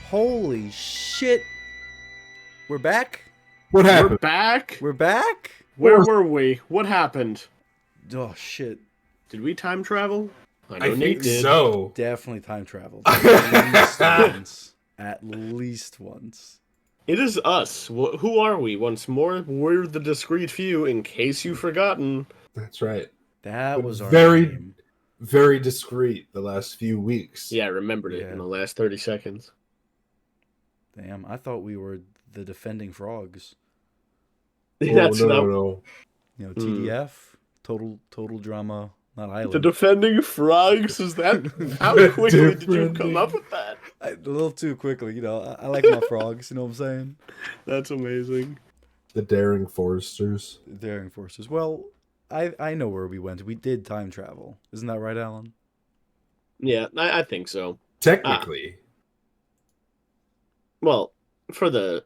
Holy shit. We're back? What We're happened? back? We're back? Where were we? What happened? Oh shit. Did we time travel? I know Nate think did. so. Definitely time traveled. At least once. At least once. It is us. Who are we? Once more, we're the Discreet Few, in case you've forgotten. That's right. That was our Very- name. Very discreet the last few weeks. Yeah, I remembered it Yeah. in the last 30 seconds. Damn, I thought we were the defending frogs. Oh, That's no, not no. You know, TDF, total drama, not the island. defending frogs. Is that how quickly did you come up with that? A little too quickly, you know. I like my frogs, you know what I'm saying? That's amazing. The Daring Foresters. Daring forces. Well, I know where we went. We did time travel. Isn't that right, Alan? Yeah, I think so. Technically. Well, for the,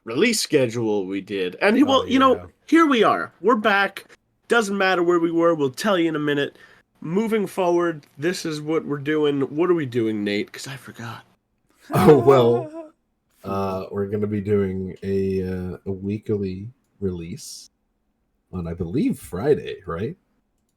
release schedule we did. And, well, yeah. here we are. We're back. Doesn't matter where we were. We'll tell you in a minute. Moving forward, this is what we're doing. What are we doing, Nate? Because I forgot. Oh, well. We're going to be doing a weekly release on, I believe, Friday, right?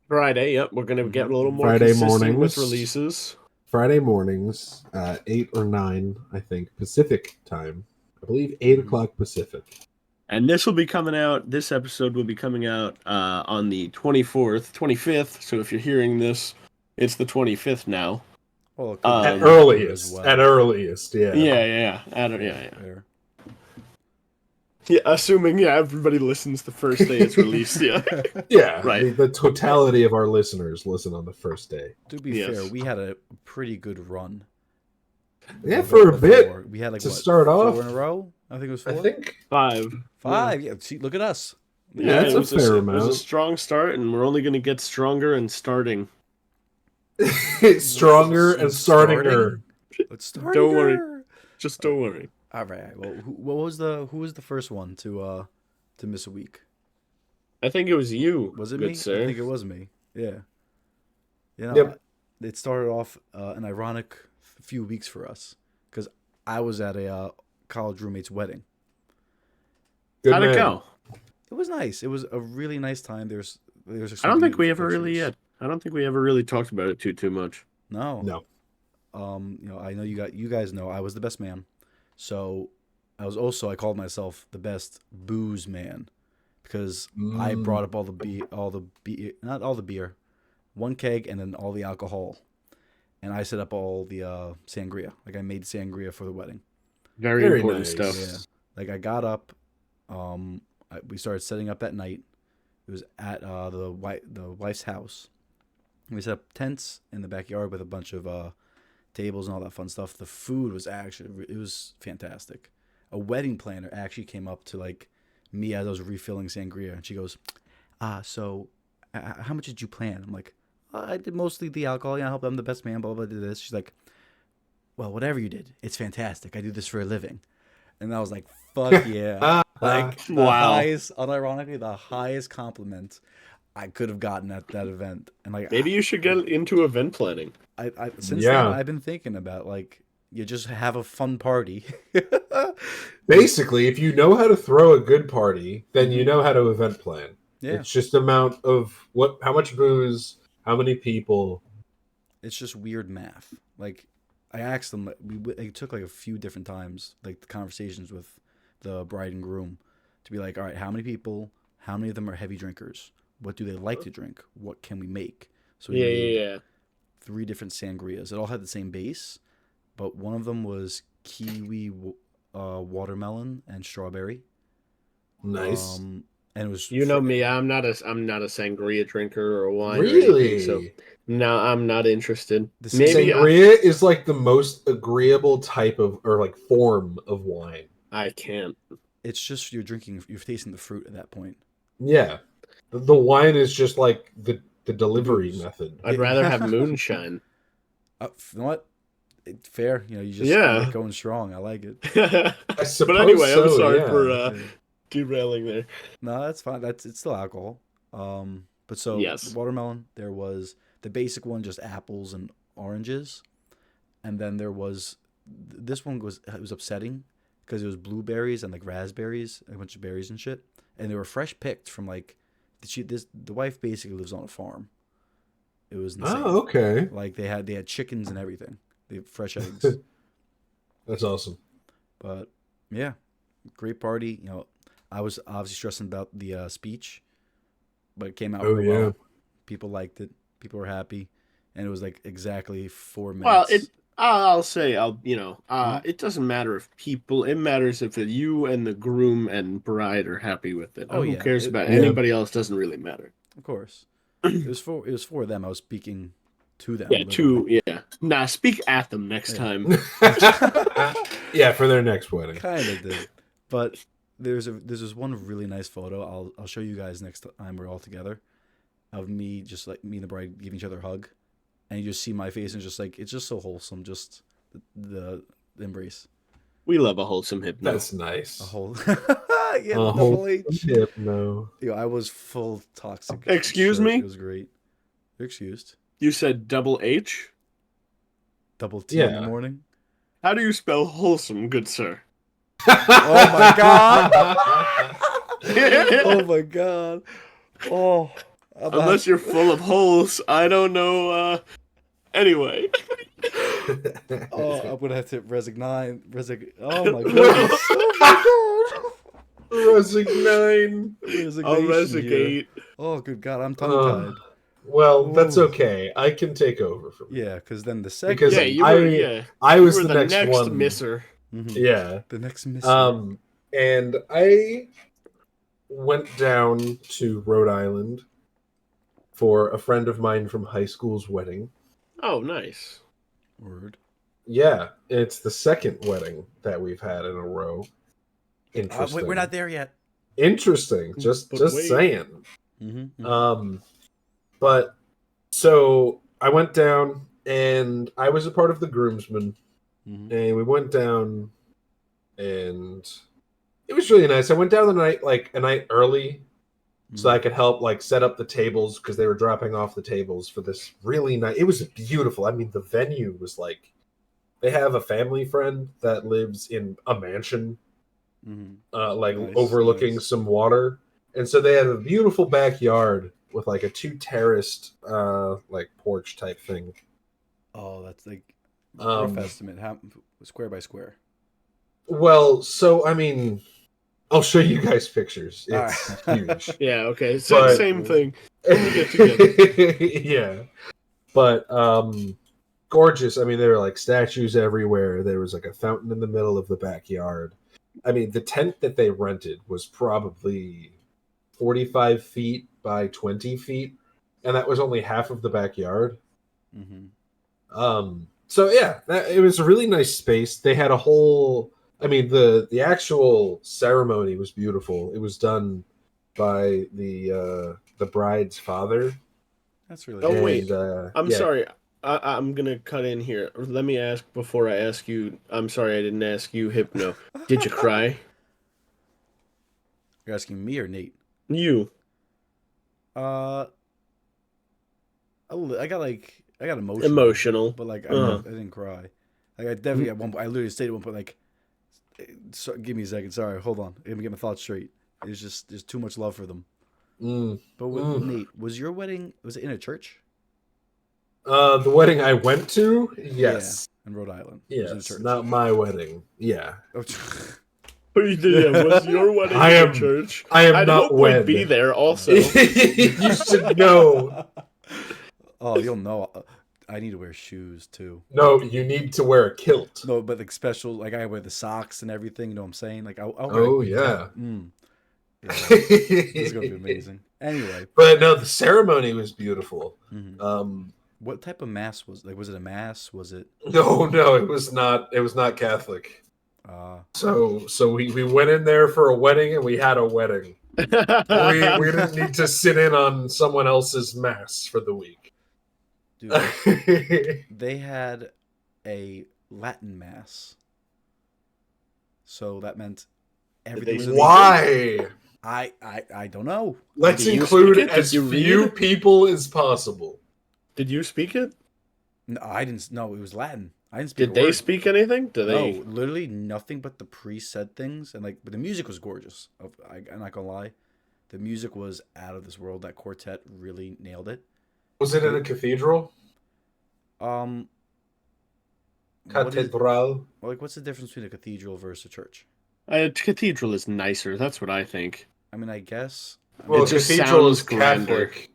Friday, yep. We're going to get a little more Friday consistent mornings. with releases. Friday mornings, 8 or 9, I think, Pacific time. I believe 8 o'clock Pacific. And this will be coming out, this episode will be coming out on the 25th. So if you're hearing this, it's the 25th now. Well, At Um, earliest. well. At earliest, yeah. Yeah. Yeah. Fair. Yeah, assuming, everybody listens the first day it's released, yeah. Yeah, Right. the totality of our listeners listen on the first day. To be Yes. fair, we had a pretty good run. Yeah, for a bit. Before. We had like to what, start 4 off. in a row? I think it was 4. I think 5. 5. Yeah. See, look at us. Yeah, that's it a was fair It was a amount. strong start, and we're only going to get stronger and starting. it's stronger and starting her. Let's start. Don't worry. Just don't worry. All right. Well, who was the first one to miss a week? I think it was you. Was it good me? Sir. I think it was me. Yeah. You know, Yep. it started off an ironic few weeks for us because I was at a college roommate's wedding. Good How'd it man. go? It was nice. It was a really nice time. There's I don't think we ever really yet. I don't think we ever really talked about it too much. No. No. I know you guys know I was the best man. So I called myself the best booze man because I brought up all the beer, not all the beer, 1 keg and then all the alcohol. And I set up all the sangria. Like I made sangria for the wedding. Very important nice. stuff. Yeah. Like I got up, we started setting up that night. It was at the wife's house. We set up tents in the backyard with a bunch of tables and all that fun stuff. The food was it was fantastic. A wedding planner actually came up to like me as I was refilling sangria, and she goes, so how much did you plan? I'm like, I did mostly the alcohol. Yeah, I hope I'm the best man. Blah blah. Did this. She's like, well, whatever you did, it's fantastic. I do this for a living. And I was like, fuck yeah. Like, Wow. Unironically, the highest compliment I could have gotten at that event. And like, Maybe you should get into event planning. Since Yeah. then, I've been thinking about, like, you just have a fun party. Basically, if you know how to throw a good party, then you know how to event plan. Yeah. It's just amount of how much booze, how many people. It's just weird math. Like, I asked them, it took like a few different times, like the conversations with the bride and groom to be like, all right, how many people, how many of them are heavy drinkers? What do they like to drink? What can we make? So we made Yeah. 3 different sangrias. It all had the same base, but one of them was kiwi, watermelon, and strawberry. Nice. And it was You know me, I'm not a sangria drinker or wine. Or Really? anything, so no, I'm not interested. The Maybe Sangria is like the most agreeable type of or like form of wine. I can't. It's just you're tasting the fruit at that point. Yeah. The wine is just like the delivery booze. method. I'd rather have moonshine. You know what? It's fair. You know, you just Yeah. get going strong. I like it. I suppose But anyway, I'm so, sorry yeah. for derailing there. No, that's fine. It's still alcohol. But so the Yes. watermelon, there was the basic one, just apples and oranges, and then there was this one was it was upsetting because it was blueberries and like raspberries, a bunch of berries and shit, and they were fresh picked from like the wife basically lives on a farm. It was insane. Oh, okay. Like they had chickens and everything. They had fresh eggs. That's awesome. But yeah, great party. I was obviously stressing about the speech, but it came out Oh real yeah. well. People liked it. People were happy, and it was like exactly 4 minutes. Well, I'll say Mhm. it doesn't matter if people. It matters if you and the groom and bride are happy with it. Oh Who yeah, cares about Yeah. anybody else? Doesn't really matter. of course. It was for them. I was speaking to them. Yeah, Literally. Nah, speak at them next Yeah. time. Yeah, for their next wedding. Kind of did, but there's this one really nice photo. I'll show you guys next time we're all together, of me just like me and the bride giving each other a hug, and you just see my face and just like it's just so wholesome. Just the embrace. We love a wholesome hypno. That's nice. A whole A double whole H. hypno. I was full toxic. Excuse shirt. me? It was great. You're excused. You said double H? Double T in the Yeah. morning. How do you spell wholesome, good sir? Oh my god! Oh my god! Oh, Unless you're full of holes, I don't know. Anyway. Oh, I'm gonna have to resign. Oh my goodness! Oh Resignine. my god! I'll Resignation here. resignate. Oh, good god! I'm tongue tied. Well, that's Ooh. okay. I can take over from you. Yeah, because then the second. Because Yeah, you were. I You was were the next one. misser. Mhm. Yeah. The next mystery. And I went down to Rhode Island for a friend of mine from high school's wedding. Oh, nice. Word. Yeah, it's the second wedding that we've had in a row. Interesting. Wait, we're not there yet. Interesting. Just But wait. saying. Mm-hmm. But so I went down and I was a part of the groomsmen, Mm-hmm. and we went down, and it was really nice. I went down a night early, so I could help set up the tables because they were dropping off the tables for this really nice. It was beautiful. I mean, the venue was they have a family friend that lives in a mansion, Nice, overlooking nice. some water, and so they have a beautiful backyard with a 2-terraced porch type thing. Oh, that's like rough Um, estimate. Square by square. Well, so I mean, I'll show you guys pictures. All It's right. huge. Yeah, okay. But- Same thing. When we get together. Yeah, but gorgeous. I mean, there were statues everywhere. There was a fountain in the middle of the backyard. I mean, the tent that they rented was probably 45 feet by 20 feet, and that was only half of the backyard. Mm-hmm. So yeah, it was a really nice space. They had a whole. I mean, the actual ceremony was beautiful. It was done by the bride's father. That's really. Oh, nice. wait. I'm yeah. sorry. I'm gonna cut in here. Let me ask before I ask you. I'm sorry I didn't ask you, Hypno. Did you cry? You're asking me or Nate? You. I got emotional. Emotional. But I Uh-huh. didn't cry. I definitely at one point. I literally stayed at one point give me a second. Sorry, hold on. Let me get my thoughts straight. It's just there's too much love for them. But with Nate, was your wedding? Was it in a church? The wedding I went to, yes, Yeah, in Rhode Island. It was in a yes, church. not my wedding. Yeah, Oh, Was your wedding I in am- a church? I am I'd not hope wed. we'd be there also. You should know. Oh, you'll know. I need to wear shoes too. No, you need to wear a kilt. No, but special. I wear the socks and everything. You know what I'm saying? I'll Oh, wear yeah. Yeah, this is gonna be amazing. Anyway, But no, the ceremony was beautiful. mhm. What type of mass was was it a mass? Was it? No, it was not. It was not Catholic. Uh, So we went in there for a wedding, and we had a wedding. We didn't need to sit in on someone else's mass for the week. dude, they had a Latin mass, so that meant everything. they Was in speak Why? I don't know. Let's Did you include speak it? Did as you few read? people as possible. Did you speak it? No, I didn't. No, it was Latin. I didn't speak Did a they word. speak anything? Do No, they? literally nothing but the priest said things, and but the music was gorgeous. I'm not gonna lie, the music was out of this world. That quartet really nailed it. Was it in a But, cathedral? um, what is Cathedral? what's the difference between a cathedral versus a church? A cathedral is nicer. That's what I think. I mean, I guess. I Well, It mean, a just cathedral sounds is grander. Catholic.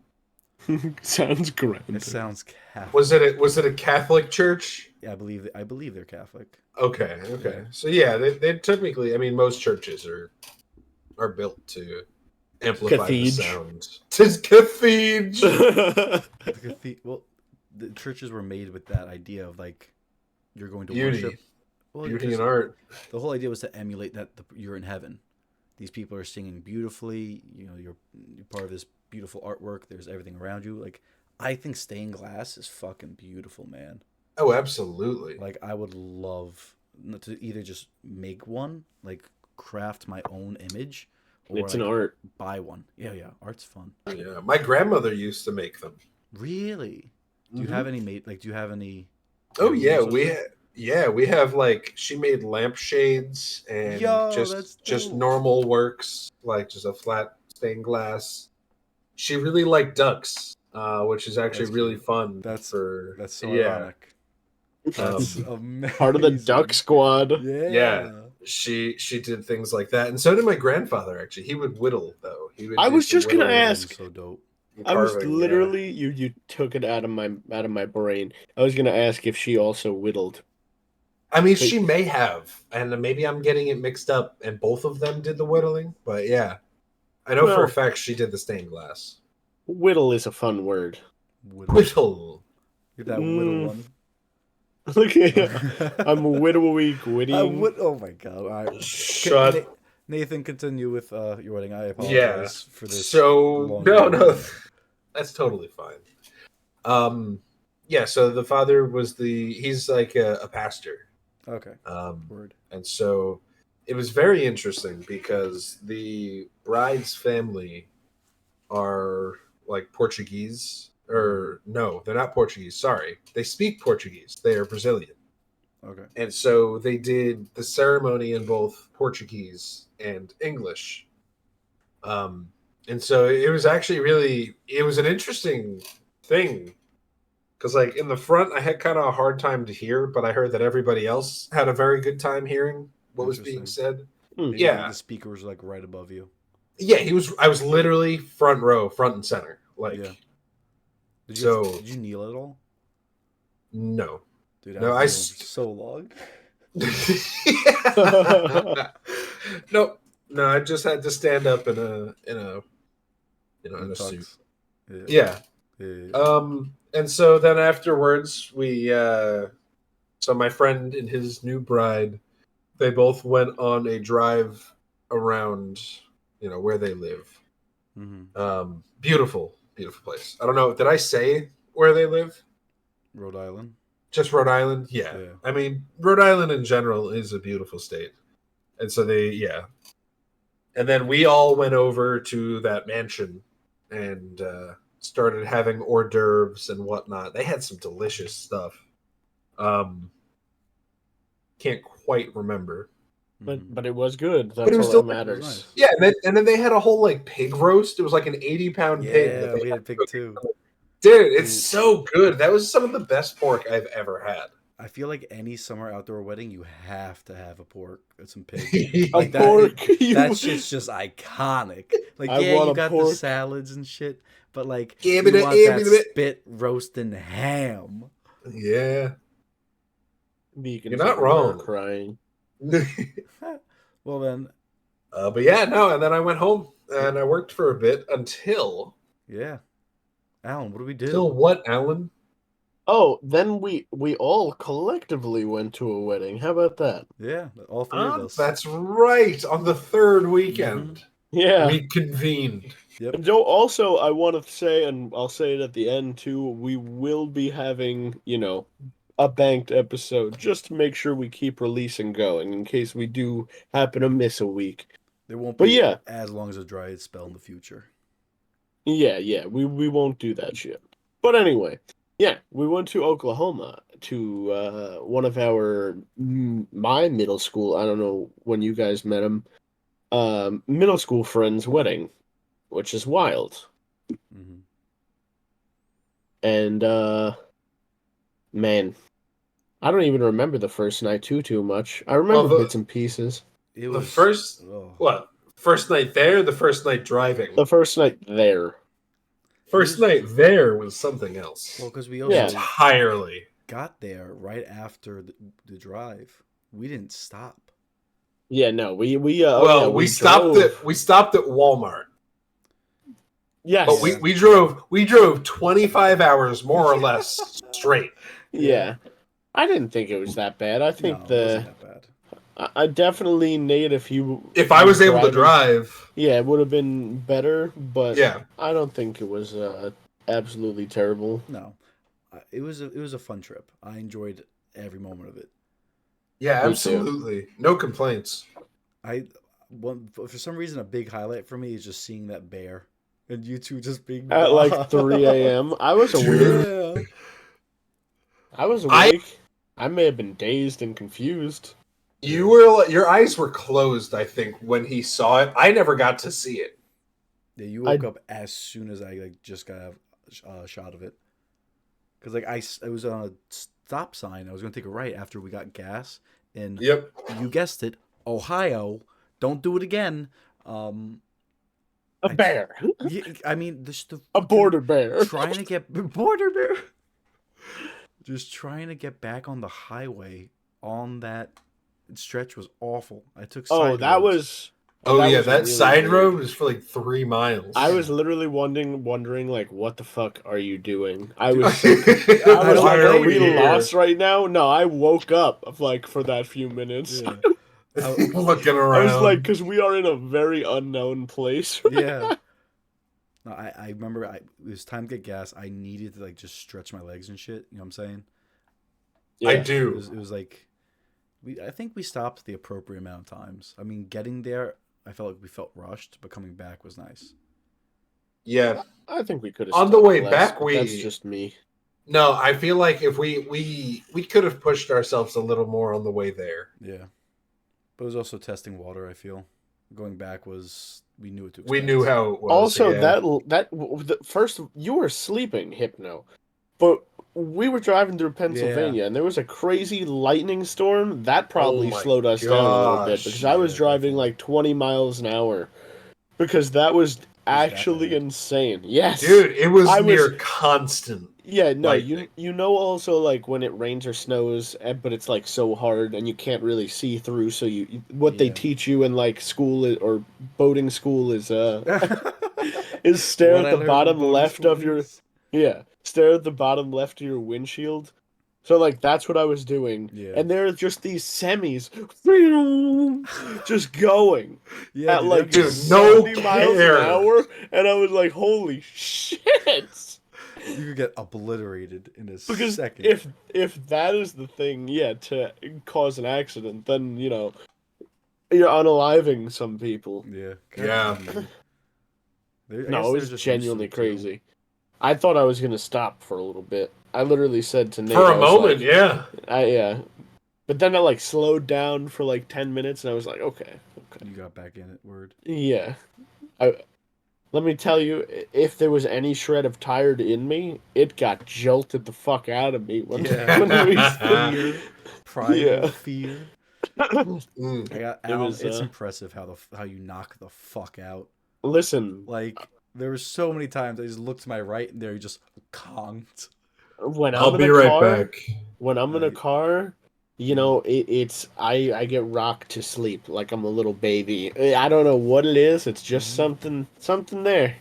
Sounds grander. it sounds Catholic. Was it a Catholic church? Yeah, I believe they're Catholic. Okay. Yeah. So yeah, they typically, I mean, most churches are built to amplify the Cathedral. sound. Tis cathedral. Well, the churches were made with that idea of you're going to Beauty, worship. Well, beauty because and art. the whole idea was to emulate that you're in heaven. These people are singing beautifully. You're part of this beautiful artwork. There's everything around you. I think stained glass is fucking beautiful, man. Oh, absolutely. I would love to either just make one, craft my own image, or It's an art. buy one. Yeah, art's fun. Yeah, my grandmother used to make them. Really? Do you have any made? Do you have any? Oh yeah, heirlooms or we have she made lampshades and Yo, that's just dope. normal works, like just a flat stained glass. She really liked ducks, which is actually That's really cute. fun. That's for that's so yeah. ironic. That's Part of the Duck amazing. Squad. Yeah, she did things like that, and so did my grandfather. Actually, he would whittle though. He would. I do was some just gonna whittling ask. So dope. and I was carving, literally you took it out of my brain. I was gonna ask if she also whittled. I mean, But- she may have, and maybe I'm getting it mixed up, and both of them did the whittling. But yeah, I know for Well- a fact she did the stained glass. Whittle is a fun word. Whittle. Get that whittle one. Look at I'm whittly quitting. Oh my god! All right. Shut. Nathan, continue with your wedding. I Yeah. apologize for this. So long no, interview. that's totally fine. Yeah. So the father was he's like a pastor. Okay. Word. And so it was very interesting because the bride's family are like Portuguese, or no, they're not Portuguese. Sorry, they speak Portuguese. They are Brazilian. Okay. And so they did the ceremony in both Portuguese and English. And so it was actually it was an interesting thing because in the front I had kind of a hard time to hear, but I heard that everybody else had a very good time hearing what was being said. Maybe Yeah. the speaker was right above you. Yeah, I was literally front row, front and center. Yeah. Did you kneel at all? No. Dude, No, I was kneeling for so long. Nope. No, I just had to stand up in a suit. Yeah. And so then afterwards so my friend and his new bride, they both went on a drive around, where they live. Mm-hmm. Beautiful place. I don't know. Did I say where they live? Rhode Island. Just Rhode Island? Yeah. I mean, Rhode Island in general is a beautiful state. And so and then we all went over to that mansion and started having hors d'oeuvres and whatnot. They had some delicious stuff. Can't quite remember. But it was good. That's But it was all still that matters. Nice. Yeah, and then they had a whole pig roast. It was like an 80-pound pig. Yeah, we had pig too. Dude, it's so good. That was some of the best pork I've ever had. I feel like any summer outdoor wedding, you have to have a pork and some pig. A pork. That shit's just iconic. I you want a got pork. the salads and shit, but Give you me want that- that spit roasting ham. Yeah. You're not wrong. Crying. Well then, but yeah, no. And then I went home and I worked for a bit until. Yeah, Alan, what do we do? Till what, Alan? Oh, then we all collectively went to a wedding. How about that? Yeah, all three of us. That's right. On the third weekend, Yeah. we convened. Yep. And Joe, also, I want to say, and I'll say it at the end too, we will be having, a banked episode just to make sure we keep releasing going in case we do happen to miss a week. There won't But be yeah. as long as a dry spell in the future. Yeah, we won't do that shit. But anyway, yeah, we went to Oklahoma to one of my middle school. I don't know when you guys met him. Middle school friend's wedding, which is wild. Mm-hmm. And man, I don't even remember the first night too much. I remember bits and pieces. It The was first oh. what? First night there, the first night driving. The first night there. First night there was something else. Well, because we also entirely got there right after the drive. We didn't stop. Yeah, no, we stopped at Walmart. Yes. But we drove 25 hours more or less straight. Yeah. I didn't think it was that bad. I think it wasn't that bad. I definitely, Nate, if I was able to drive, yeah, it would have been better, but yeah, I don't think it was absolutely terrible. No. It was a fun trip. I enjoyed every moment of it. Yeah, absolutely. No complaints. For some reason, a big highlight for me is just seeing that bear and you two just being at like 3 a.m. I was awake. Yeah. I was awake. I may have been dazed and confused. Your eyes were closed, I think, when he saw it. I never got to see it. Yeah, you woke up as soon as I just got a shot of it. Because I was on a stop sign. I was going to take a right after we got gas. And you guessed it, Ohio. Don't do it again. A bear. I mean, a border bear. Trying to get border bear. Just trying to get back on the highway on that stretch was awful. I took side roads. That side road was for like 3 miles. I was literally wondering like, what the fuck are you doing? I was like, are we lost right now? No, I woke up like for that few minutes. Yeah. Looking around. I was like, because we are in a very unknown place. Yeah. No, I remember it was time to get gas. I needed to like just stretch my legs and shit. You know what I'm saying? Yeah. I do. It was like I think we stopped the appropriate amount of times. I mean, getting there, I felt like we felt rushed, but coming back was nice. Yeah, I think we could have. On the way back, that's just me. No, I feel like if we could have pushed ourselves a little more on the way there. Yeah, but it was also testing water. I feel going back was we knew what to expect. We knew how it was. Also, the first you were sleeping, Hypno, but we were driving through Pennsylvania, and there was a crazy lightning storm. That probably slowed us down a little bit, because I was driving like 20 miles an hour. Because that was actually insane. Yes. Dude, it was near constant. Yeah, no, you know also like when it rains or snows, but it's like so hard and you can't really see through, so they teach you in like school or boating school is is stare at the bottom left of your stare at the bottom left of your windshield. So like that's what I was doing. Yeah. And there are just these semis just going at like 70 miles an hour, and I was like, holy shit. You could get obliterated in a second. If that is the thing, to cause an accident, then you're unaliving some people. Yeah. No, it was genuinely crazy. I thought I was gonna stop for a little bit. I literally said to Nate for a moment, but then I like slowed down for like 10 minutes, and I was like, okay. You got back in it, word. Yeah, let me tell you, if there was any shred of tired in me, it got jolted the fuck out of me when primal fear. It's impressive how you knock the fuck out. Listen, like there were so many times I just looked to my right and there you just conked. I'll be right back. When I'm in a car, it's I get rocked to sleep like I'm a little baby. I don't know what it is. It's just something there.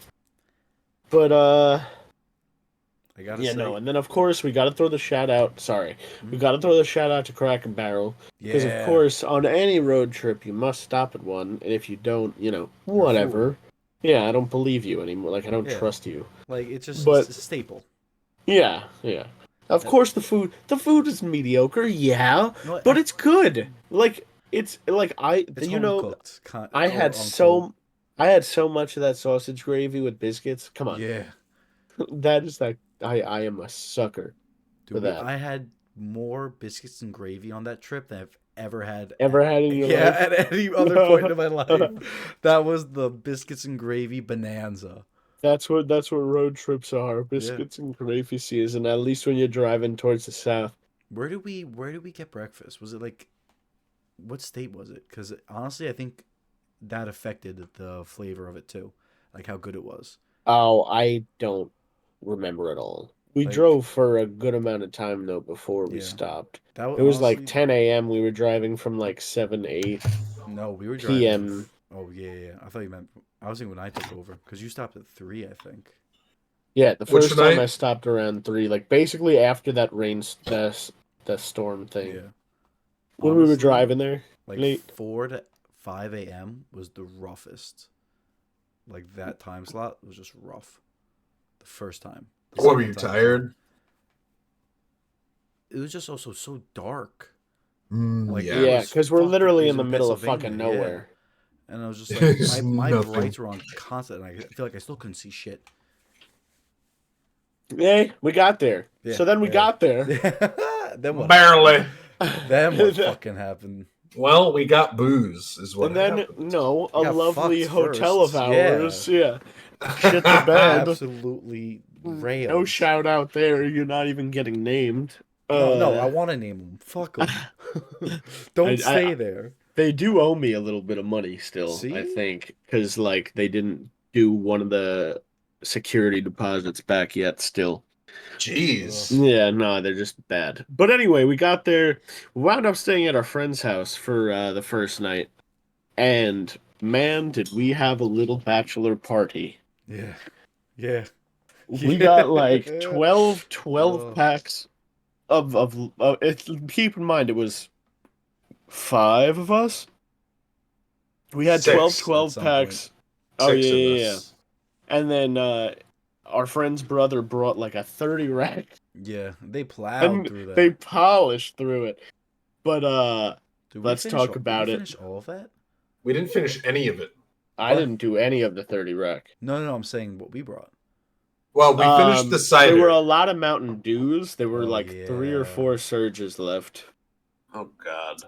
But I gotta say, and then of course we gotta throw the shout out. Sorry, we gotta throw the shout out to Crack and Barrel, because of course on any road trip you must stop at one, and if you don't, whatever. Yeah, I don't believe you anymore. Like I don't trust you. Like it's just it's a staple. Yeah. Of course the food is mediocre, but it's good. Like It's like It's you home know, cooked, I quote had unquote. I had so much of that sausage gravy with biscuits. Come on, Yeah, that is that. I am a sucker for dude. that. I had more biscuits and gravy on that trip than I've ever had. Ever had in your Yeah, life? at any other point in my life. That was the biscuits and gravy bonanza. That's what road trips are. Yeah. Biscuits and gravy season. At least when you're driving towards the south. Where did we get breakfast? Was it like what state was it? Because honestly, I think that affected the flavor of it too, like how good it was. Oh, I don't remember at all. We Like drove for a good amount of time though before we yeah, stopped. that was It was like honestly 10 a.m. We were driving from like 7, 8 no. We were driving. p.m. Oh yeah, yeah. I thought you meant. I was thinking when I took over because you stopped at 3, I think. Yeah, the Which first time I night? stopped around 3, like basically after that the storm thing. Yeah. When we were Honestly, driving there like late. 4 to 5 a.m. was the roughest. Like that time slot was just rough. The first time. The What were second you time was fine. tired? It was just also so dark. Mm, Like it yeah. Yeah, was because we're fucking. It literally was in the in middle of Pennsylvania. fucking Yeah. nowhere. And I was just like, There's my nothing. brights were on constant, and I feel like I still couldn't see shit. Yay, we got there. Yeah, So then we yeah. got there. Then what happened? Barely. Then what fucking happened? Well, we got booze, is what And then, happened. no, We a got lovely fucked hotel of first. Yeah. ours. Yeah. Shit the bed. Absolutely No railed. shout out there. You're not even getting named. No, no, I Uh, want to name them. Fuck them. I, Don't I, stay there. they do owe me a little bit of money still, I See? think, because like they didn't do one of the security deposits back yet still. Ugh. Jeez. Yeah, no, they're just bad. But anyway, we got there, wound up staying at our friend's house for the first night, and man, did we have a little bachelor party. Yeah. Yeah. We got like Yeah. 12 Ugh. packs keep in mind it was 5 of us. We had 12 Six. 12 At some point. packs. Oh Six yeah, of yeah, yeah. us. And then our friend's brother brought like a 30 rack Yeah. They plowed and through they that. polished through it. But Did we let's finish? talk Did we about it. finish all of that? We didn't finish any of it. I What? didn't do any of the 30 rack. No, no, no. I'm saying what we brought. Well, we finished the There were cider. a lot of Mountain Dews. There were Oh like 3 or yeah. 4 surges left. Oh God.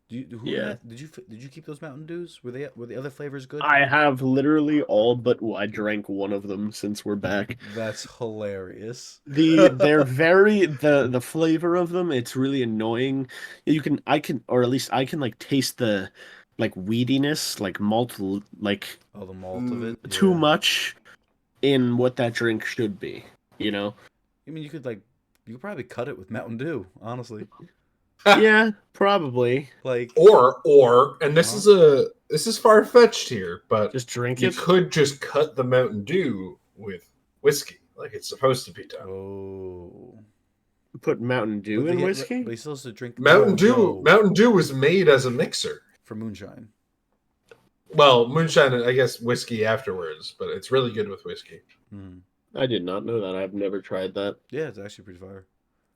Yeah. Did you keep those Mountain Dews? Were the other flavors good? I have literally all but I drank one of them since we're back. That's hilarious. They're very the flavor of them, it's really annoying. Or at least I can like taste the like weediness, like malt, like Oh, the malt of it. too Yeah. much in what that drink should be, you know? I mean, you could probably cut it with Mountain Dew. Honestly, Yeah, probably. like, And huh? this is far fetched here, but Just drink you it. could just cut the Mountain Dew with whiskey, like it's supposed to be done. Oh. Put Mountain Dew in whiskey? But he still has to drink. Mountain Dew. No, Mountain Dew was made as a mixer. for moonshine. Well, moonshine, I guess whiskey afterwards, but it's really good with whiskey. Hmm. I did not know that. I've never tried that. Yeah, it's actually pretty fire.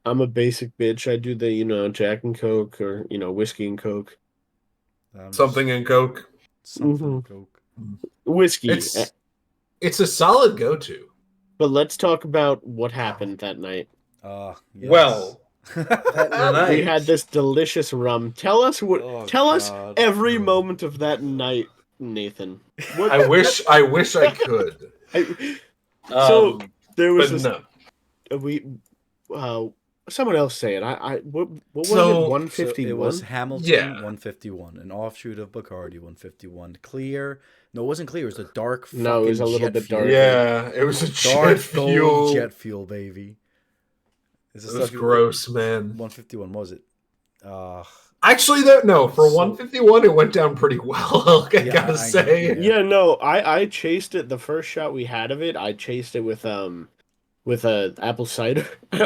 I'm a basic bitch. I do the, Jack and Coke or, whiskey and Coke. Something in Coke. Something Coke. Whiskey. It's a solid go-to. But let's talk about what happened that night. Yes. Well, that night, We had this delicious rum. Tell us Oh, tell us God. every moment of that night, Nathan. What, I wish I could. so there was But this no. someone else say it. What was So- it? So 151. it was Hamilton Yeah. 151, an offshoot of Bacardi 151. Clear. No, it wasn't clear. It was a dark fucking No, it was a little jet bit fuel. darker. Yeah, it was a Dark jet gold fuel. jet fuel, baby. Is It was gross, man. 151 was it? Actually, no. For 151, it went down pretty well. I Yeah, gotta say. yeah. Yeah, no, I chased it. The first shot we had of it, I chased it with a apple cider, like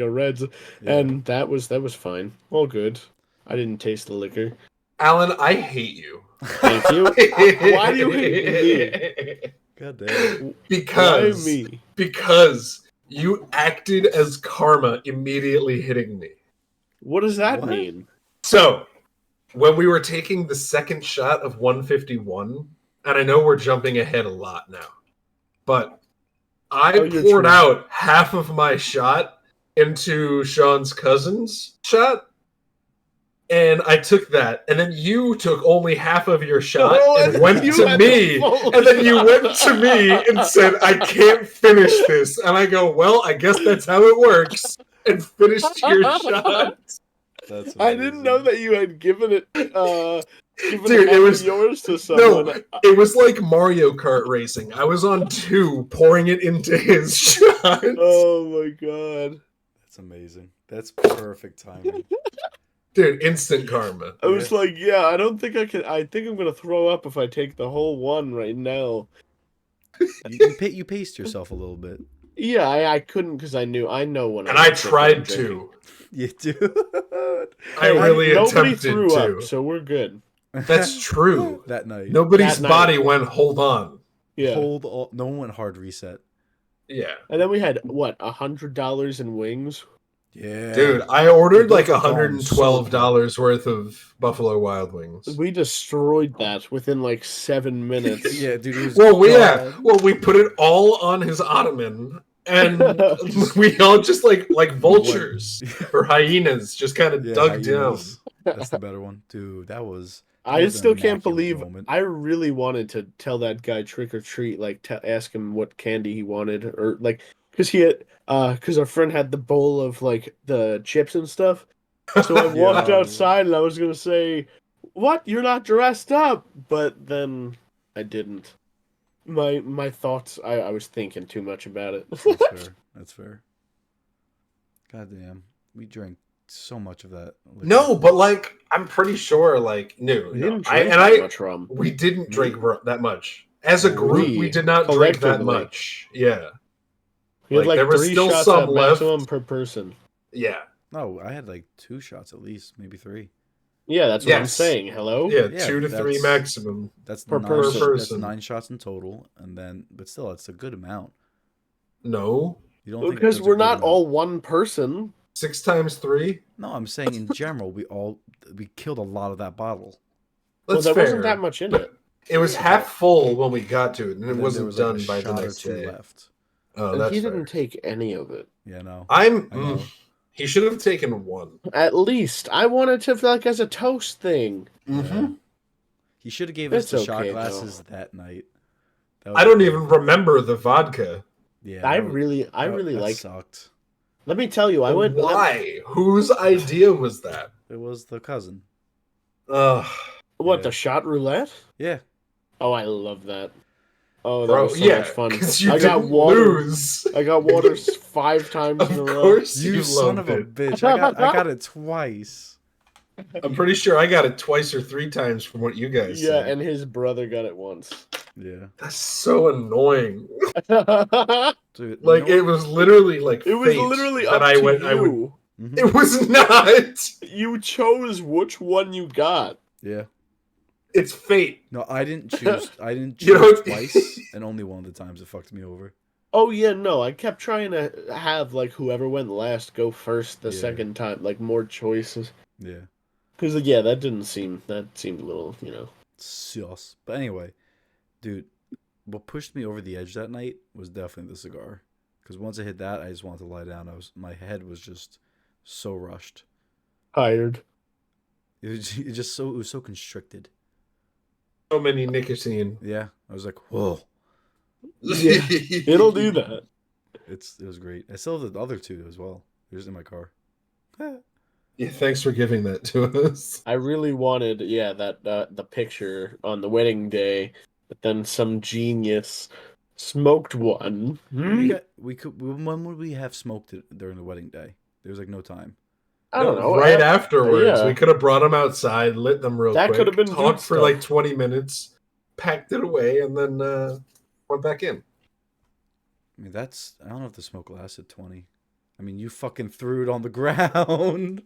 a Reds, Yeah. and that was fine, all good. I didn't taste the liquor. Alan, I hate you. Thank you. Why do you hate me? God damn. Because Why me? because you acted as karma immediately hitting me. What does that What? mean? So, when we were taking the second shot of 151, and I know we're jumping ahead a lot now, but I you're poured true. out half of my shot into Sean's cousin's shot, and I took that, and then you took only half of your shot and went you to had me, the full and then you shot. went to me and said, I can't finish this. And I go, well, I guess that's how it works, and finished your shot. That's I didn't know that you had given it Dude, it was yours to someone. No, it was like Mario Kart racing. I was on 2, pouring it into his shot. Oh my god. That's amazing. That's perfect timing. Dude, instant karma. I was like, yeah, I don't think I can. I think I'm gonna throw up if I take the whole one right now. You paced yourself a little bit. Yeah, I couldn't because I know when. And I tried to. You do. I really nobody attempted threw to. up, so we're good. That's true. That night. Nobody's That night. body went, hold on. Yeah, No one went hard reset. Yeah. and then we had what $100 in wings. Yeah. Dude, I ordered like Those were gone so $112 worth of Buffalo Wild Wings. We destroyed that within like 7 minutes. Yeah, dude. It was Well, gone. we put it all on his ottoman, and we all just like vultures or hyenas just kind of dug hyenas. That's the better one, dude. That was. I was an still can't immaculate believe. moment. I really wanted to tell that guy trick or treat, like ask him what candy he wanted, or like because he had, because our friend had the bowl of like the chips and stuff. So I walked Yo. outside and I was gonna say, "What? You're not dressed up?" But then I didn't. My thoughts. I was thinking too much about it. That's fair. That's fair. God damn, we drank so much of that. liquor. No, but like I'm pretty sure like no, We no. didn't I drink and that I much rum. we didn't drink that much. As a group, we did not drink that collectively. much. Yeah. We had Like, there was 3 still shots some at left. maximum per person. Yeah. No, I had like 2 shots at least, maybe 3. Yeah, that's what I'm Yes. saying. Hello. Yeah, Yeah, 2 to 3 that's- maximum. That's Per 9 person. That's 9 shots in total, and then but still, it's a good amount. No. You don't think Because that's a we're good not amount? all one person. 6 times 3? No, I'm saying in general, we killed a lot of that bottle. That's there fair. wasn't that much in it. It was half full when we got to it, and it And then there wasn't was like done a by the shot or next 2 day. left. Oh, And that's he fair. didn't take any of it. Yeah, no. I know. He should have taken 1. At least I wanted to like as a toast thing. Yeah. He should have gave us It's the shot okay, glasses that night. That I don't was- even remember the vodka. Yeah, I that was- really that like. sucked. Let me tell you, I went. Why? Whose idea was that? It was the cousin. Ugh. What Yeah. the shot roulette? Yeah. Oh, I love that. Oh, that Bro, was so yeah, much fun. because you I got didn't water. lose. I got water 5 times in a Of row. course You you son loved of a it. bitch. I got it twice. I'm pretty sure I got it twice or 3 times from what you guys Yeah, said. and his brother got it once. Yeah. That's so annoying. it Dude, Like it was literally like was fate literally that up I to went. you. I would. Mhm. It was not. You chose which one you got. Yeah. It's fate. No, I didn't choose. I didn't You choose know- twice, and only one of the times it fucked me over. Oh yeah, no, I kept trying to have like whoever went last go first the Yeah. second time, like more choices. Yeah. Because yeah, that seemed a little, Sus. But anyway, dude, what pushed me over the edge that night was definitely the cigar. Because once I hit that, I just wanted to lie down. My head was just so rushed. tired. It was so constricted. So many nicotine. Yeah, I was like, whoa. Yeah, it'll do that. It was great. I still have the other 2 as well. They're just in my car. Yeah, thanks for giving that to us. I really wanted, that the picture on the wedding day, but then some genius smoked one. When would we have smoked it during the wedding day? There was like no time. I don't know. Right afterwards, yeah. we could have brought them outside, lit them real That quick, could have been talked good for stuff. like 20 minutes, packed it away, and then went back in. I mean, I don't know if the smoke lasted 20. I mean, you fucking threw it on the ground.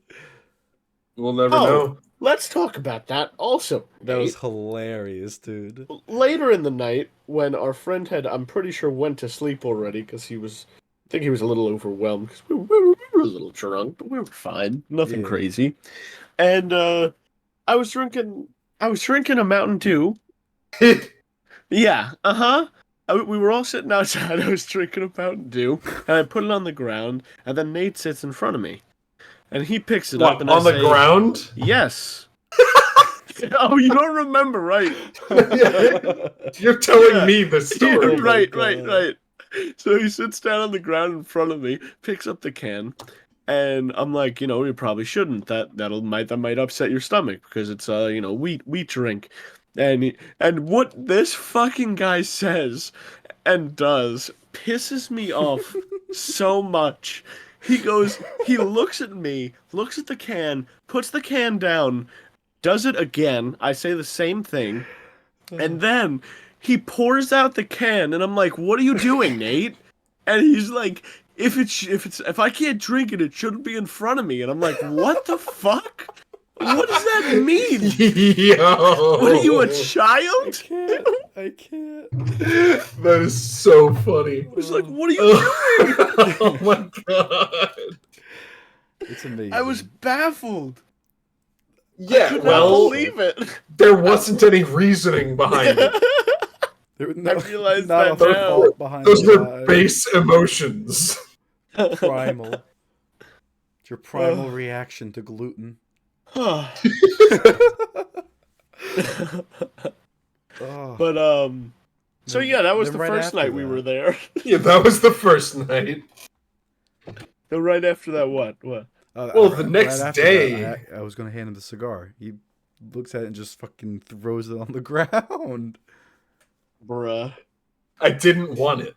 We'll never Oh. know. Let's talk about that also. That was Nate. hilarious, dude. Later in the night when our friend I'm pretty sure went to sleep already because he was think he was a little overwhelmed because we were a little drunk, but we were fine. Nothing Yeah. crazy. And I was drinking a Mountain Dew. Yeah, uh-huh. We were all sitting outside. I was drinking a Mountain Dew, and I put it on the ground, and then Nate sits in front of me. And he picks it up, What, and on I the say, ground? yes. Oh, you don't remember, right? You're telling Yeah. me the story. my Right. God. So he sits down on the ground in front of me, picks up the can, and I'm like, you probably shouldn't. That might upset your stomach because it's wheat drink. And what this fucking guy says and does pisses me off so much. He looks at me, looks at the can, puts the can down, does it again. I say the same thing, and then he pours out the can, and I'm like, "What are you doing, Nate?" And he's like, "If I can't drink it, it shouldn't be in front of me." And I'm like, "What the fuck? What does that mean? Yo. What are you, a I child?" can't. I can't. That is so funny. I was like, "What are you doing?" Oh my god. It's amazing. I was baffled. I Yeah, could not well, believe it. there wasn't any reasoning behind it. There was I realized not that a now. fault behind Those the were guy. base emotions. Primal. It's your primal reaction to gluten. Oh. But so yeah, that was Then the right first after night we that- were there. Yeah, that was the first night. So right after that, what? Well, the next after day- that, I was gonna hand him the cigar. He looks at it and just fucking throws it on the ground. Bruh. I didn't want it,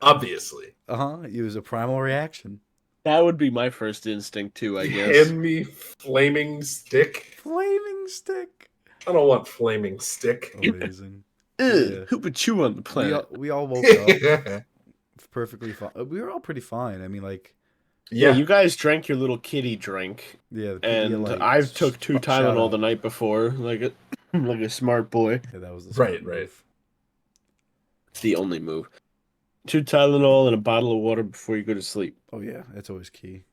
obviously. It was a primal reaction. That would be my first instinct too, I guess. Hand me flaming stick. Flaming stick. I don't want flaming stick. Amazing. Ugh, Yeah. who put you on the planet? We all woke up perfectly fine. We were all pretty fine. I mean, like, Yeah, Yeah, you guys drank your little kitty drink, yeah. The and Pedialyte. I took 2 Shout Tylenol out. the night before, like a smart boy. Yeah, that was the Right, smart right. move. It's the only move. 2 Tylenol and a bottle of water before you go to sleep. Oh yeah, that's always key,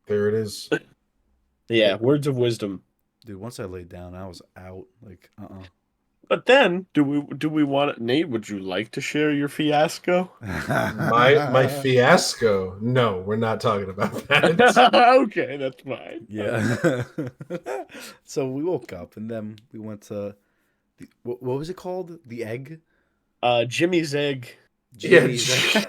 there it is. Yeah, words of wisdom. dude. Once I laid down, I was out. Like, But then, do we want Nate? Would you like to share your fiasco? My fiasco. No, we're not talking about that. Okay, that's fine. Yeah. So we woke up and then we went to what was it called? The egg. Jimmy's egg. Jimmy's Yeah. egg.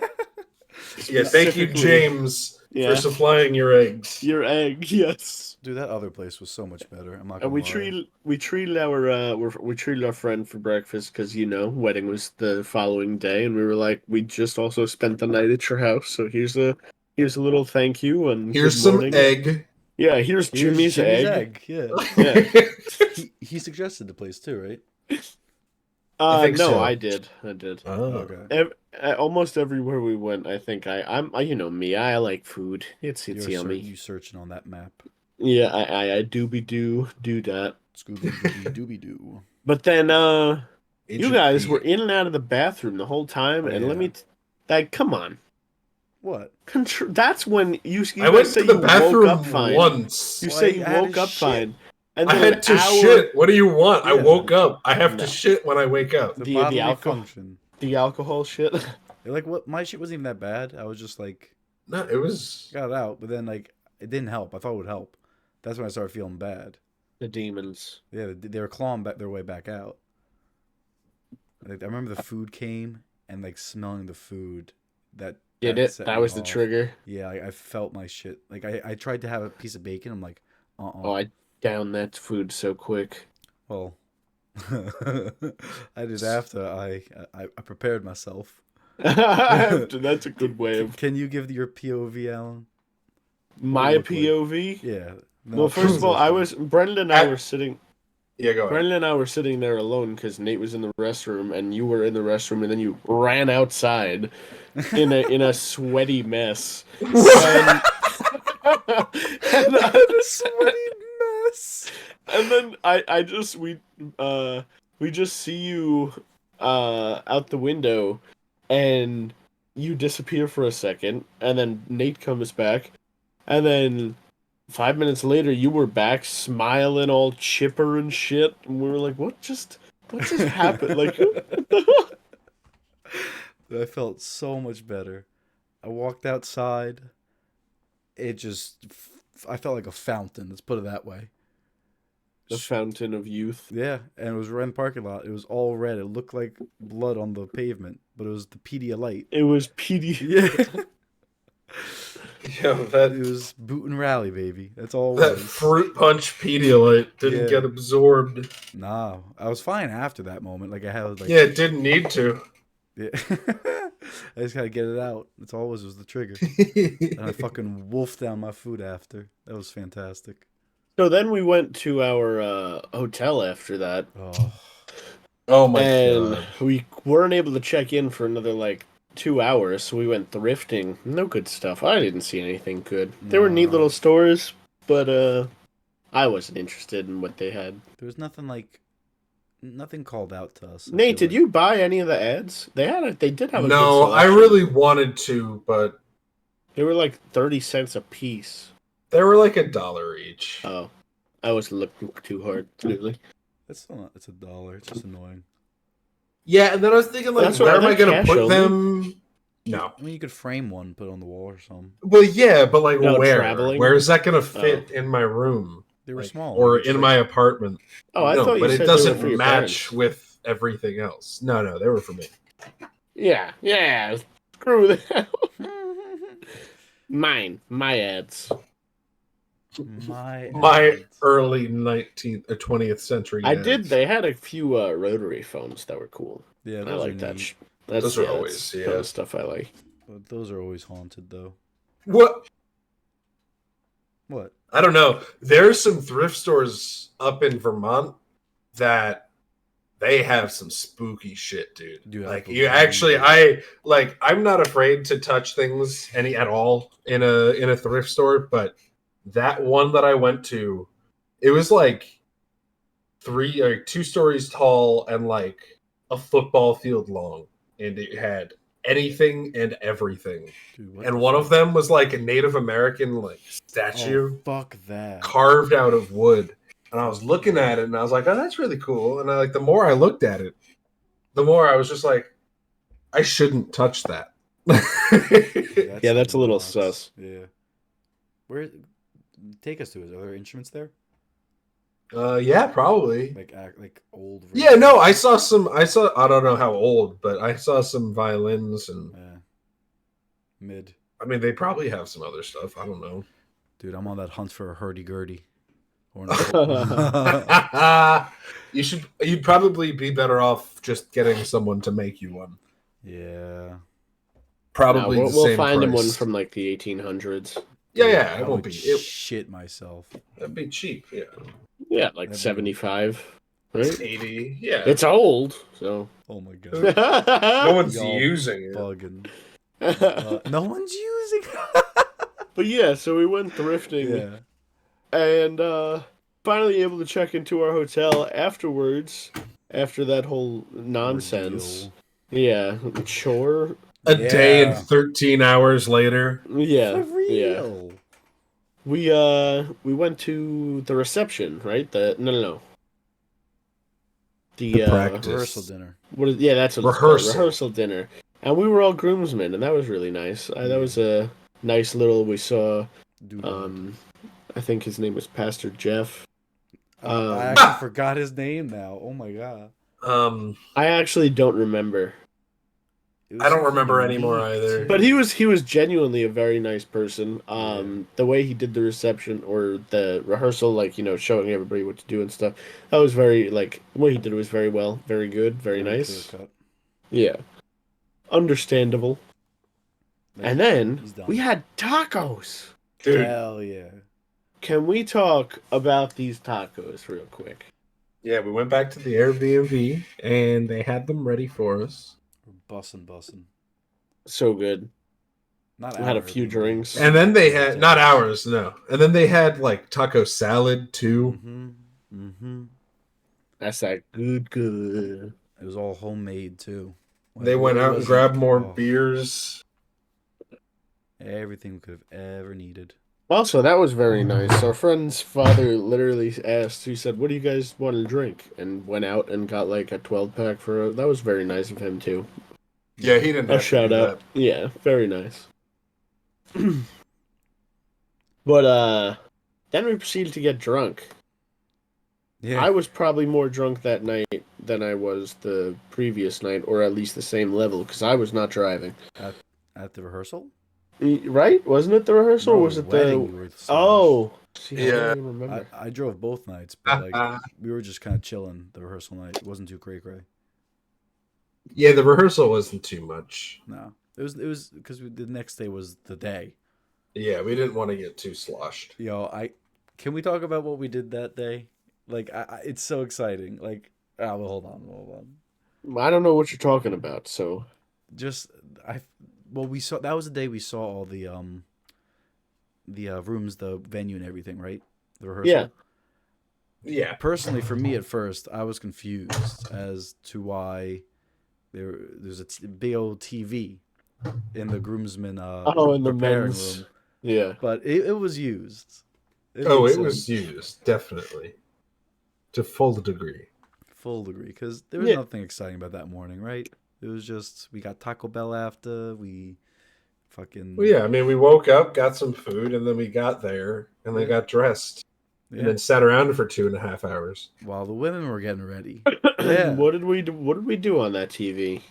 Yeah, thank you, Specifically- Yeah. Yeah, for supplying your eggs. your egg. Yes. Dude, that other place was so much better. I'm not gonna And we lie. treated our friend for breakfast because wedding was the following day, and we were like, we just also spent the night at your house, so here's a little thank you and Here's good some morning. egg. Yeah, here's Jimmy's egg. Yeah. Yeah. He suggested the place too, right? I think No, so. I did. Oh. Okay. Almost everywhere we went, I think you know me, I like food. It's You're yummy. you searching on that map. Yeah, I do that. Scooby Dooby Doo. But then you Agent guys B. were in and out of the bathroom the whole time, Oh, and let yeah. me come on. What? That's when you I went guys say to the you woke bathroom up fine. once. You Well, say you I had woke to up shit. fine. And I then had to an hour, shit. What do you want? I Yeah. woke up. I have No. to shit when I wake up. The The bodily alcohol- function. the alcohol shit. Like what? My shit wasn't even that bad. I was just like No, it was. got it out, but then like it didn't help. I thought it would help. That's when I started feeling bad. The demons. Yeah, they were clawing back their way back out. Like, I remember the food came and like smelling the food. That set That me was the off. trigger. Yeah, I felt my shit. Like I tried to have a piece of bacon. I'm like, Oh, I downed that food so quick. Well, I did after I prepared myself. That's a good way of Can you give your POV, Alan? my look like- POV. Yeah. No, Well, first of all, Brendan and I I- were sitting. Yeah, go ahead. Brendan and I were sitting there alone because Nate was in the restroom and you were in the restroom, and then you ran outside in a sweaty mess. And, and a sweaty mess. And then we just see you out the window, and you disappear for a second, and then Nate comes back, and then 5 minutes later, you were back smiling all chipper and shit, and we were like, what just happened? Like, I felt so much better. I walked outside. I felt like a fountain. Let's put it that way. the fountain of youth. Yeah, and it was right in the parking lot. It was all red. It looked like blood on the pavement, but it was the Pedialyte. It was PD. Yeah. Yo, It was boot and rally, baby. That's all it that was. fruit punch Pedialyte didn't get absorbed. Nah, I was fine after that moment. Like I had like Yeah, it didn't need to. yeah. I just gotta get it out. That's all it was the trigger. And I fucking wolfed down my food after. That was fantastic. So then we went to our hotel after that, Oh, Oh my and god. we weren't able to check in for another like 2 hours, so we went thrifting. No good stuff. I didn't see anything good. There were neat Nah. little stores, but I wasn't interested in what they had. there was nothing called out to us. I Nate, feel did you buy any of the ads? They did have a good No, I selection. really wanted to, but They were like 30 cents a piece. they were like $1 each. Oh, I was looking too hard, clearly. It's still not. It's $1. It's just annoying. Yeah, and then I was thinking, like, That's what where I am I thought, going to cash put only. them? No. I mean, you could frame one, put it on the wall or something. Well, yeah, but like, No, where? traveling? Where is that going to fit in my room? They were Like, small. or You could in fit- my apartment? Oh, I no, thought you but said it they were doesn't for your match parents. with everything else. No, they were for me. Yeah. Screw that. My ads. My My early 19th or 20th century. I ads. did. They had a few rotary phones that were cool. Yeah, I those are like that. neat. Those are that's always, the yeah. kind of stuff I like. But those are always haunted, though. What? What? I don't know. There's some thrift stores up in Vermont that they have some spooky shit, dude. Dude, I like believe you actually, it. I'm not afraid to touch things any at all in a thrift store, but that one that I went to, it was like 2 stories tall and like a football field long, and it had anything and everything. Dude, what And the one fuck? of them was like a Native American like Oh, statue fuck that. carved out of wood. And I was looking at it and I was like, oh, that's really cool. And the more I looked at it, the more I was just like, I shouldn't touch that. Yeah, that's a little nuts. sus. Yeah. Where? Take us to it. Are there instruments there? Yeah, probably. Like old. Yeah, no, I saw, I don't know how old, but I saw some violins and, mid. I mean, they probably have some other stuff. I don't know. Dude, I'm on that hunt for a hurdy-gurdy. You'd probably be better off just getting someone to make you one. Yeah. Probably No, the we'll same find him price. one from like the 1800s. Yeah, I it won't would be. shit myself. It'd be cheap, yeah. Yeah, like That'd be- 75, right? 80, yeah. It's old, so. Oh my god. No one's Y'all using it. bugging. No one's using But yeah, so we went thrifting. Yeah. And finally able to check into our hotel afterwards, after that whole nonsense. Ordeal. Yeah, chore. A day and Yeah. 13 hours later. Yeah, For yeah. real. We went to the reception, right? No. The practice. Rehearsal dinner. That's what Rehearsal. it's called, rehearsal dinner, and we were all groomsmen, and that was really nice. That was a nice little. We saw. Dude. I think his name was Pastor Jeff. I actually forgot his name now. Oh my god. I actually don't remember. I don't remember anymore either. But he was genuinely a very nice person. The way he did the reception or the rehearsal, like, showing everybody what to do and stuff, that was very, like, what he did was very well, very good, very nice. Clear cut. Yeah. Understandable. Like, And then he's done. we had tacos. Dude, Hell yeah. Can we talk about these tacos real quick? yeah, we went back to the Airbnb and they had them ready for us. We're bussin'. So good. Not We had a our few Airbnb. drinks. And then they had, not ours, no. And then they had like taco salad too. Mm-hmm. That's that good. It was all homemade too. They went out and grabbed more Oh. beers. Everything we could have ever needed. Also, that was very nice. Our friend's father literally asked, he said, "What do you guys want to drink?" And went out and got like a 12-pack for that was very nice of him too. Yeah, he didn't A have to shout do out. that. Yeah, very nice. But then we proceeded to get drunk. Yeah. I was probably more drunk that night than I was the previous night, or at least the same level, because I was not driving. At the rehearsal? Right? Wasn't it the rehearsal? Or No, was the it wedding the? you were smashed. Oh, see, I don't Yeah. even remember. I drove both nights, but like we were just kind of chilling the rehearsal night. It wasn't too cray. Yeah, the rehearsal wasn't too much. No, it was because the next day was the day. Yeah, we didn't want to get too sloshed. Yo, can we talk about what we did that day? Like, it's so exciting. Like, well, hold on. I don't know what you're talking about. So Just we saw that was the day we saw all the rooms, the venue, and everything, right? The rehearsal. yeah, Yeah. Personally, for me at first, I was confused as to why there's a big old TV in the groomsmen in the preparing men's. room, Yeah, but it was used. It made was sense. used, definitely. To full degree. Full degree, because there was Yeah. nothing exciting about that morning, right? It was just we got Taco Bell after we fucking Well, yeah, I mean, we woke up, got some food, and then we got there, and then Yeah. got dressed, yeah. and then sat around for 2.5 hours. While the women were getting ready. Yeah. What did we do? What did we do on that TV?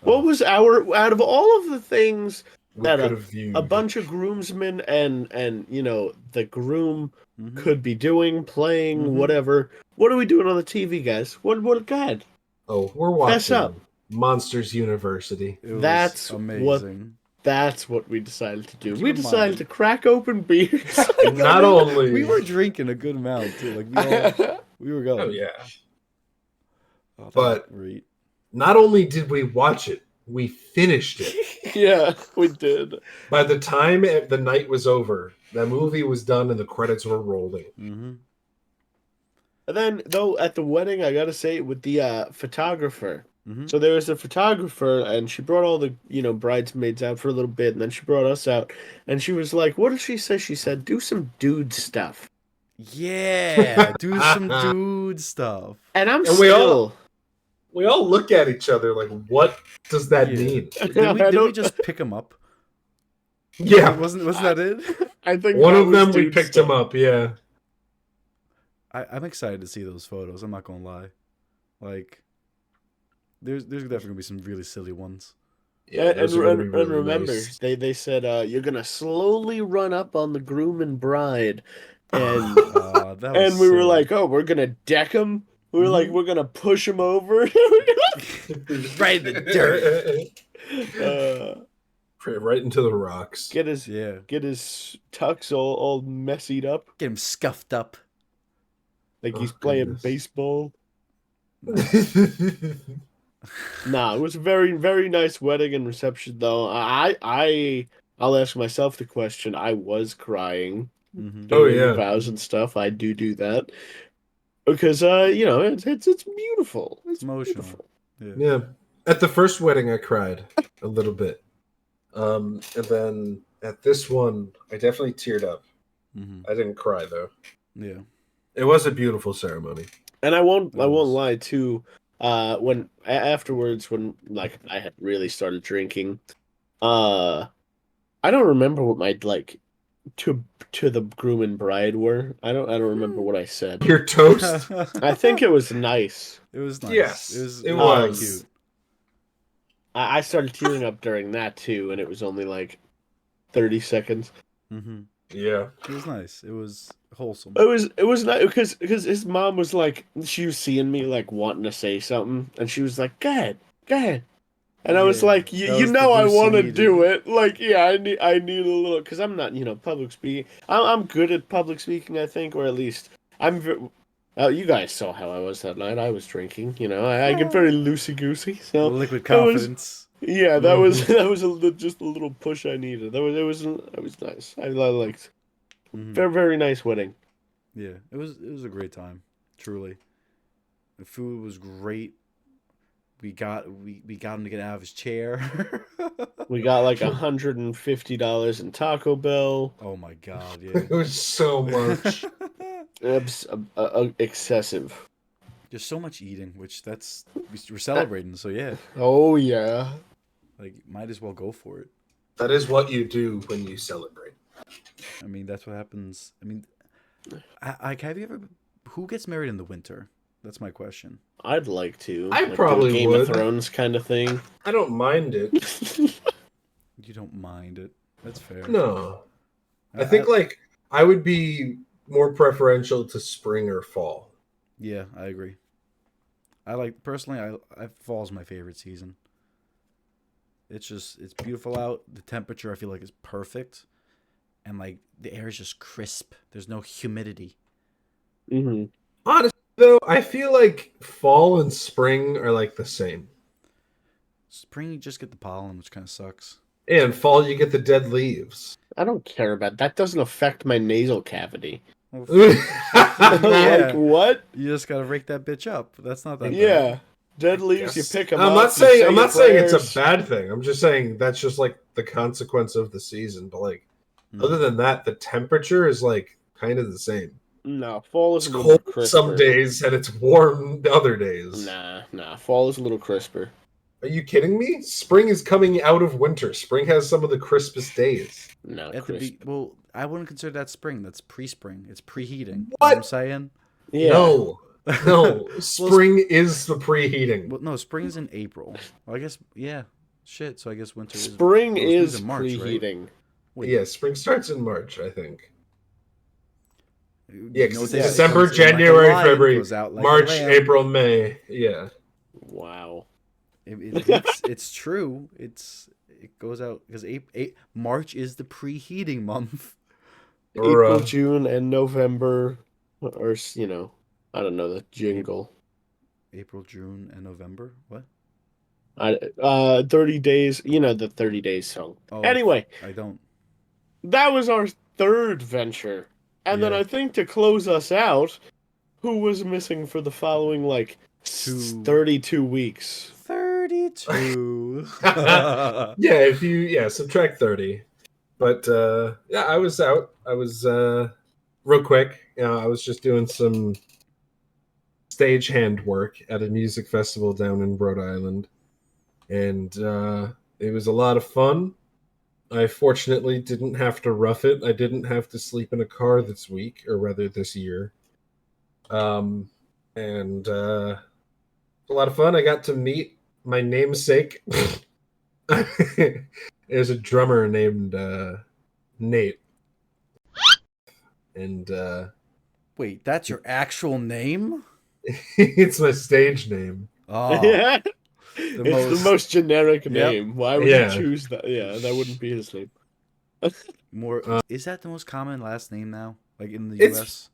Oh. What was out of all of the things We that could have viewed a bunch of groomsmen and the groom Mhm. could be doing, playing, Mhm. whatever. What are we doing on the TV, guys? What? Go ahead. Oh, we're Fess watching up. Monsters University. It was That's amazing. That's what we decided to do. Keep We in decided mind- to crack open beers. Not only we were drinking a good amount too. Like we were going. Oh yeah. Oh, that But- was great. Not only did we watch it, we finished it. Yeah, we did. By the time the night was over, the movie was done and the credits were rolling. Mm-hmm. And then, though, at the wedding, I gotta say, with the photographer. Mm-hmm. So there was a photographer, and she brought all the bridesmaids out for a little bit, and then she brought us out, and she was like, "What did she say?" She said, "Do some dude stuff." Yeah, do some dude stuff. And I'm And we all look at each other like, what does that Yeah. mean? Did we just pick him up? Yeah. Wasn't that it? I think One that of was them we dude picked stuff. him up, yeah. I'm excited to see those photos. I'm not gonna lie. Like, there's definitely gonna be some really silly ones. Yeah, And, those are gonna be really remember, nice. they said you're gonna slowly run up on the groom and bride, and That was and we were silly. like, "Oh, we're gonna deck him." We were like, Mhm. "We're gonna push him over." Right in the dirt. Right into the rocks. Get his Yeah, tux all messied up, get him scuffed up. like he's Oh, playing goodness. baseball. Nah, it was a very, very nice wedding and reception, though. I'll ask myself the question. I was crying Mm-hmm. Oh, during the yeah. vows and stuff. I do that because it's beautiful. It's Emotional. beautiful. Yeah. At the first wedding, I cried a little bit. And then at this one, I definitely teared up. Mm-hmm. I didn't cry, though. Yeah. It was a beautiful ceremony. And I won't It was. lie too. When afterwards, when like I had really started drinking, I don't remember what my like to the groom and bride were. I don't remember what I said. Your toast? I think it was nice. It was nice. Yes, it it was very was. cute. I started tearing up during that too, and it was only like 30 seconds. Mm-hmm. Yeah. It was nice. It was wholesome. It was nice because his mom was like, she was seeing me like wanting to say something, and she was like, go ahead. And I was Yeah, like, that you was the know, I boost you want to needed. do it. Like, yeah, I need a little, because I'm not, public speaking. I'm good at public speaking, I think, or at least you guys saw how I was that night. I was drinking, I get very loosey goosey. So Liquid that was- confidence. yeah, that was just a little push I needed. It was nice. I liked. Mhm. Very, very nice wedding. Yeah, it was a great time. Truly, the food was great. We got him to get out of his chair. We got like $150 in Taco Bell. Oh my god, yeah. It was so much. Excessive. There's so much eating, which we're celebrating, so yeah. Oh yeah. Like, might as well go for it. That is what you do when you celebrate. I mean, that's what happens. I mean, have you ever? Who gets married in the winter? That's my question. I'd like to. I like, probably do a Game would. of Thrones kind of thing. I don't mind it. You don't mind it. That's fair. No. I think like I would be more preferential to spring or fall. Yeah, I agree. Personally, fall's my favorite season. It's beautiful out. The temperature I feel like is perfect, and like the air is just crisp. There's no humidity. Mm-hmm. Honestly, though, I feel like fall and spring are like the same. Spring, you just get the pollen, which kind of sucks. And fall, you get the dead leaves. I don't care about that. Doesn't affect my nasal cavity. Well, Like what? You just gotta rake that bitch up. That's not that bad. Yeah, dead leaves. You pick them up. I'm not you say saying your it's prayers. a bad thing. I'm just saying that's just like the consequence of the season. But like, other than that, the temperature is like kind of the same. No, fall is It's a little cold crisper. some days and it's warm other days. Nah. Fall is a little crisper. Are you kidding me? Spring is coming out of winter. Spring has some of the crispest days. No, well, I wouldn't consider that spring. That's pre-spring. It's preheating. You know What? what I'm saying? Yeah. No. Spring is the preheating. Well, no, spring's in April. Well, I guess, yeah. Shit, so I guess winter Spring spring's is in March, preheating. Right? Wait, Yeah, spring starts in March, I think. you Yeah, know because what it's they say, December, comes in like a January, lion, February, goes out like a March, lamb. April, May. Yeah. Wow. It's true. It goes out because March is the preheating month. April, June, and November, or I don't know the jingle. April, June, and November. What? 30 days. You know the 30 days song. Oh, Anyway, I don't. that was our third venture, and then Yeah. I think to close us out, who was missing for the following 32 weeks? 32. Yeah, if you subtract 30. But I was out. I was real quick. I was just doing some stagehand work at a music festival down in Rhode Island, and it was a lot of fun. I fortunately didn't have to rough it. I didn't have to sleep in a car this week, or rather this year. And a lot of fun. I got to meet my namesake. There's a drummer named Nate. And Wait, that's your actual name? it's my stage name. Oh, Yeah. It's the most generic name. Why would Yeah. you choose that? Yeah, that wouldn't be his name. is that the most common last name now? Like in the It's- U.S.?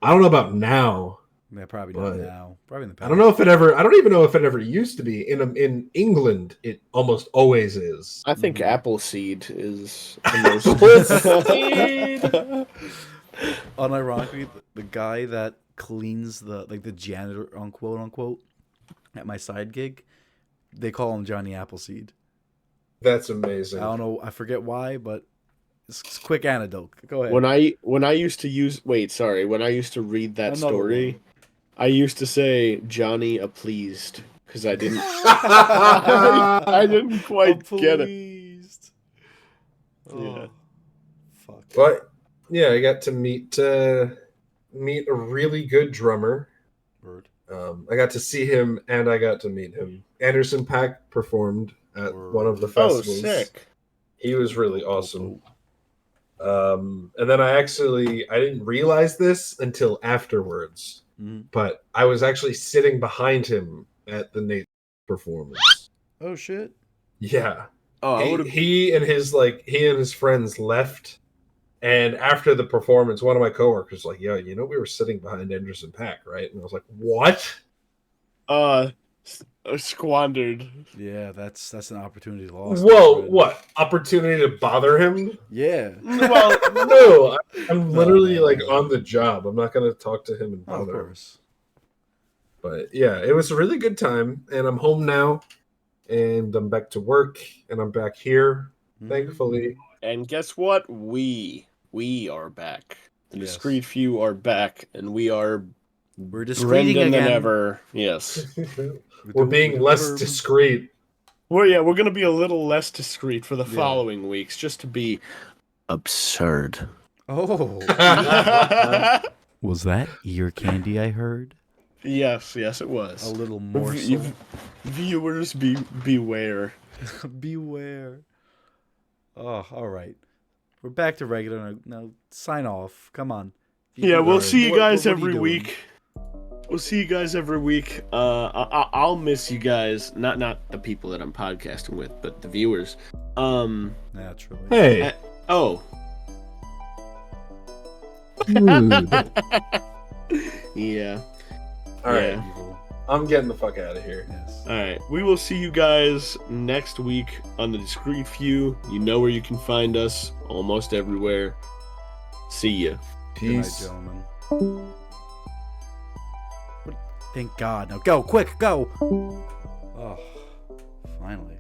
I don't know about now. Yeah, probably but- not now. Probably in the past. I don't know if it ever. I don't even know if it ever used to be. In England, it almost always is. I think Mhm. Appleseed is the Appleseed! Unironically, the guy that cleans the janitor, quote unquote, at my side gig, they call him Johnny Appleseed. That's amazing. I don't know. I forget why, but it's a quick anecdote. Go ahead. when I used to when I used to read that Another story, one. I used to say Johnny Appleased because I didn't I didn't quite get it. Pleased. Yeah. Fuck. But yeah, I got to meet a really good drummer. Word. I got to see him and I got to meet him. Anderson .Paak performed at one of the Oh, festivals. sick. He was really awesome. And then I didn't realize this until afterwards, Mhm. but I was actually sitting behind him at the Nate performance. Oh shit. Yeah. Oh, I would have. He and his friends left, and after the performance, one of my coworkers was like, "Yo, we were sitting behind Anderson .Paak, right?" And I was like, "What?" Squandered. Yeah, that's an opportunity lost. Whoa, my friend. what opportunity to bother him? Yeah. Well, No, I'm literally no. on the job. I'm not gonna talk to him and Oh, of bother him. course. But yeah, it was a really good time, and I'm home now, and I'm back to work, and I'm back here, thankfully. And guess what? We are back. The Yes. Discreet Few are back, and we're discreeting Brendan than again. ever. Yes. We're being less discreet. We're going to be a little less discreet for the following weeks, just to be absurd. Oh. Was that ear candy I heard? Yes, it was. A little morsel. Viewers, beware. Beware. Oh, all right. We're back to regular. Now sign off. Come on. Yeah, we'll see you guys what are you every doing? week. We'll see you guys every week. I'll miss you guys. Not the people that I'm podcasting with, but the viewers. Naturally. Hey. Oh. Rude. Yeah. All right. Yeah. I'm getting the fuck out of here. Yes. All right. We will see you guys next week on the Discreet Few. You know where you can find us. Almost everywhere. See ya. Peace. Good night, gentlemen. Thank God. Now go, quick, go. Oh, finally.